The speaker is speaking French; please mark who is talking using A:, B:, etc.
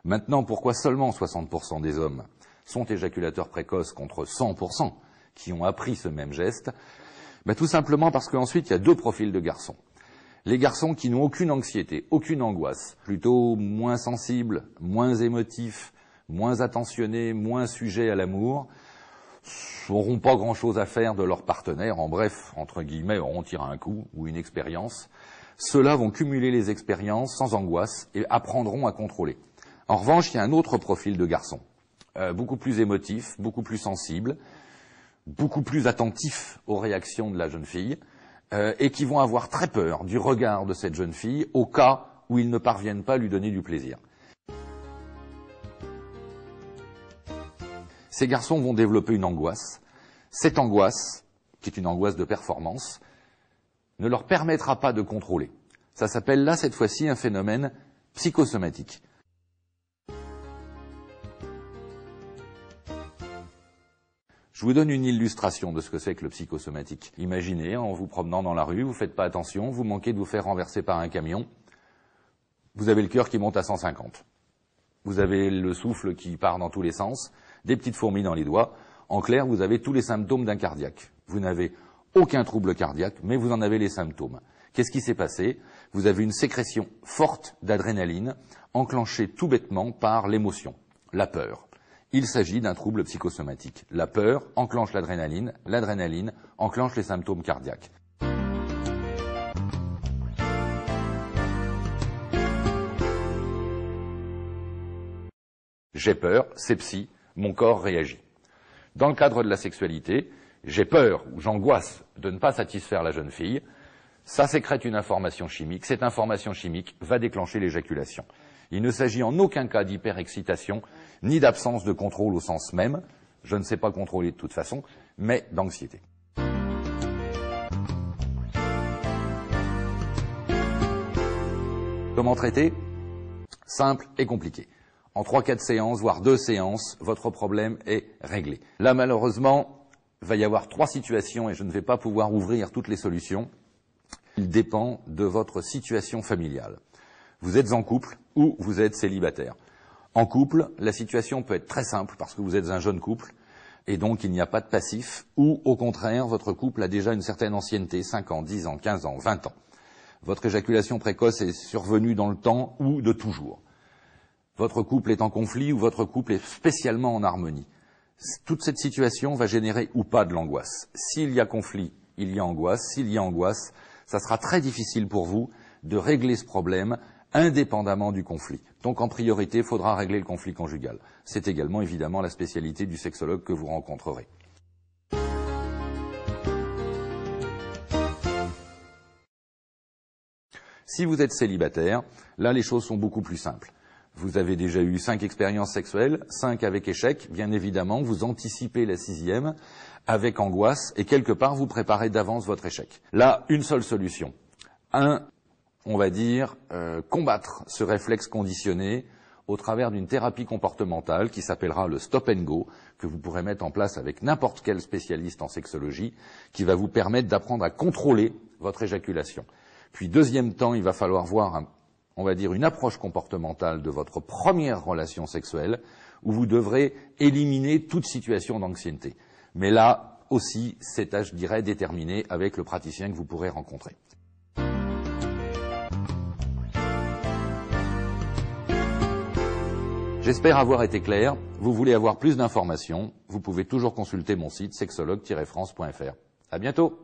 A: Maintenant, pourquoi seulement 60% des hommes sont éjaculateurs précoces contre 100% qui ont appris ce même geste? Tout simplement parce qu'ensuite, il y a deux profils de garçons. Les garçons qui n'ont aucune anxiété, aucune angoisse, plutôt moins sensibles, moins émotifs, moins attentionnés, moins sujets à l'amour, n'auront pas grand-chose à faire de leur partenaire, en bref, entre guillemets, auront tiré un coup ou une expérience. Ceux-là vont cumuler les expériences sans angoisse et apprendront à contrôler. En revanche, il y a un autre profil de garçon, beaucoup plus émotif, beaucoup plus sensible, beaucoup plus attentif aux réactions de la jeune fille, et qui vont avoir très peur du regard de cette jeune fille au cas où ils ne parviennent pas à lui donner du plaisir. Ces garçons vont développer une angoisse. Cette angoisse, qui est une angoisse de performance, ne leur permettra pas de contrôler. Ça s'appelle là, cette fois-ci, un phénomène psychosomatique. Je vous donne une illustration de ce que c'est que le psychosomatique. Imaginez, en vous promenant dans la rue, vous ne faites pas attention, vous manquez de vous faire renverser par un camion, vous avez le cœur qui monte à 150. Vous avez le souffle qui part dans tous les sens, des petites fourmis dans les doigts. En clair, vous avez tous les symptômes d'un cardiaque. Vous n'avez aucun trouble cardiaque, mais vous en avez les symptômes. Qu'est-ce qui s'est passé? Vous avez une sécrétion forte d'adrénaline, enclenchée tout bêtement par l'émotion, la peur. Il s'agit d'un trouble psychosomatique. La peur enclenche l'adrénaline enclenche les symptômes cardiaques. J'ai peur, c'est psy, mon corps réagit. Dans le cadre de la sexualité, j'ai peur ou j'angoisse de ne pas satisfaire la jeune fille, ça sécrète une information chimique, cette information chimique va déclencher l'éjaculation. Il ne s'agit en aucun cas d'hyperexcitation, ni d'absence de contrôle au sens même, je ne sais pas contrôler de toute façon, mais d'anxiété. Comment traiter? Simple et compliqué. En 3-4 séances, voire 2 séances, votre problème est réglé. Là, malheureusement, il va y avoir 3 situations et je ne vais pas pouvoir ouvrir toutes les solutions. Il dépend de votre situation familiale. Vous êtes en couple ou vous êtes célibataire. En couple, la situation peut être très simple parce que vous êtes un jeune couple et donc il n'y a pas de passif, ou au contraire, votre couple a déjà une certaine ancienneté, 5 ans, 10 ans, 15 ans, 20 ans. Votre éjaculation précoce est survenue dans le temps ou de toujours. Votre couple est en conflit ou votre couple est spécialement en harmonie. Toute cette situation va générer ou pas de l'angoisse. S'il y a conflit, il y a angoisse. S'il y a angoisse, ça sera très difficile pour vous de régler ce problème indépendamment du conflit. Donc en priorité, il faudra régler le conflit conjugal. C'est également évidemment la spécialité du sexologue que vous rencontrerez. Si vous êtes célibataire, là les choses sont beaucoup plus simples. Vous avez déjà eu 5 expériences sexuelles, 5 avec échec, bien évidemment, vous anticipez la 6e avec angoisse et quelque part vous préparez d'avance votre échec. Là, une seule solution. On va dire, combattre ce réflexe conditionné au travers d'une thérapie comportementale qui s'appellera le stop and go, que vous pourrez mettre en place avec n'importe quel spécialiste en sexologie, qui va vous permettre d'apprendre à contrôler votre éjaculation. Puis, deuxième temps, il va falloir voir, on va dire, une approche comportementale de votre première relation sexuelle, où vous devrez éliminer toute situation d'anxiété. Mais là aussi, c'est à, je dirais, déterminer avec le praticien que vous pourrez rencontrer. J'espère avoir été clair. Vous voulez avoir plus d'informations, vous pouvez toujours consulter mon site sexologue-france.fr. À bientôt.